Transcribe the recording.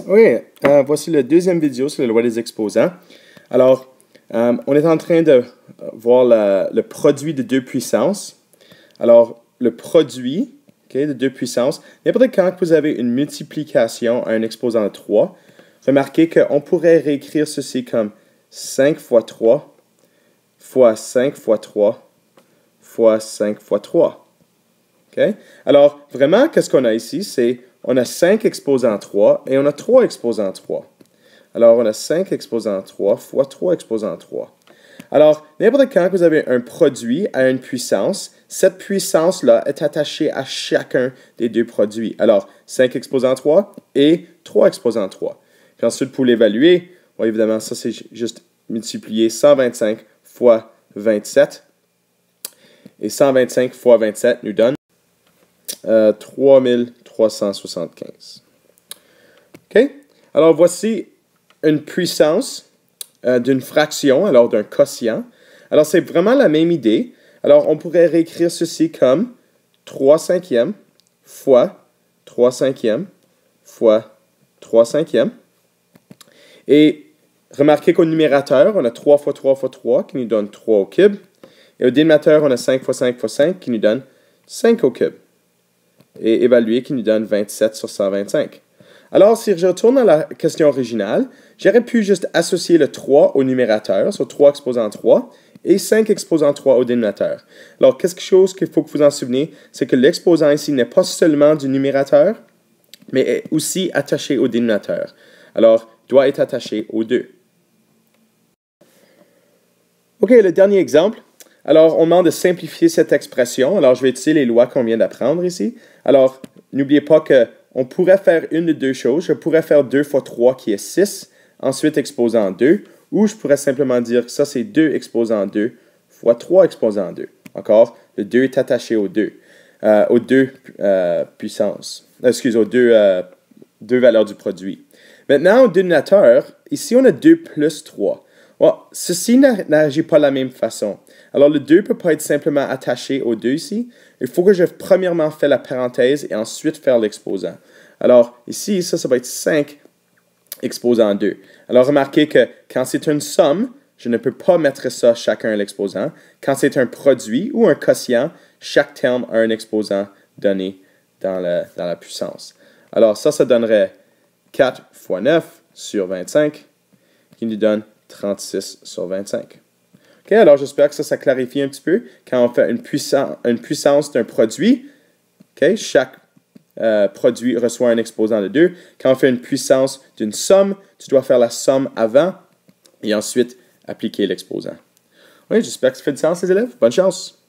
Oui, voici la deuxième vidéo sur la loi des exposants. Alors, on est en train de voir le produit de deux puissances. Alors, le produit de deux puissances, n'importe quand vous avez une multiplication à un exposant de 3, remarquez qu'on pourrait réécrire ceci comme 5 fois 3 fois 5 fois 3 fois 5 fois 3. Okay? Alors, vraiment, qu'est-ce qu'on a ici? C'est on a 5 exposants 3 et on a 3 exposants 3. Alors, on a 5 exposants 3 fois 3 exposants 3. Alors, n'importe quand vous avez un produit à une puissance, cette puissance-là est attachée à chacun des deux produits. Alors, 5 exposants 3 et 3 exposants 3. Puis ensuite, pour l'évaluer, bon, évidemment, ça c'est juste multiplier 125 fois 27. Et 125 fois 27 nous donne 3375. OK? Alors, voici une puissance d'une fraction, alors d'un quotient. Alors, c'est vraiment la même idée. Alors, on pourrait réécrire ceci comme 3 cinquièmes fois 3 cinquièmes fois 3 cinquièmes. Et remarquez qu'au numérateur, on a 3 fois 3 fois 3 qui nous donne 3 au cube. Et au dénominateur, on a 5 fois 5 fois 5 qui nous donne 5 au cube. Et évaluer qui nous donne 27 sur 125. Alors, si je retourne à la question originale, j'aurais pu juste associer le 3 au numérateur, sur 3 exposant 3, et 5 exposant 3 au dénominateur. Alors, quelque chose qu'il faut que vous en souveniez, c'est que l'exposant ici n'est pas seulement du numérateur, mais est aussi attaché au dénominateur. Alors, doit être attaché aux deux. OK, le dernier exemple. Alors, on demande de simplifier cette expression. Alors, je vais utiliser les lois qu'on vient d'apprendre ici. Alors, n'oubliez pas qu'on pourrait faire une de deux choses. Je pourrais faire 2 fois 3 qui est 6, ensuite exposant 2, ou je pourrais simplement dire que ça, c'est 2 exposant 2 fois 3 exposant 2. Encore, le 2 est attaché aux deux puissances. Excusez, aux deux valeurs du produit. Maintenant, au dénominateur, ici, on a 2 plus 3. Bon, ceci n'agit pas de la même façon. Alors, le 2 ne peut pas être simplement attaché au 2 ici. Il faut que je premièrement fasse la parenthèse et ensuite faire l'exposant. Alors, ici, ça va être 5 exposant 2. Alors, remarquez que quand c'est une somme, je ne peux pas mettre ça chacun à l'exposant. Quand c'est un produit ou un quotient, chaque terme a un exposant donné dans la puissance. Alors, ça donnerait 4 fois 9 sur 25, qui nous donne 36 sur 25. OK, alors j'espère que ça clarifie un petit peu. Quand on fait une puissance d'un produit, OK, chaque produit reçoit un exposant de 2. Quand on fait une puissance d'une somme, tu dois faire la somme avant et ensuite appliquer l'exposant. Oui, j'espère que ça fait du sens, les élèves. Bonne chance!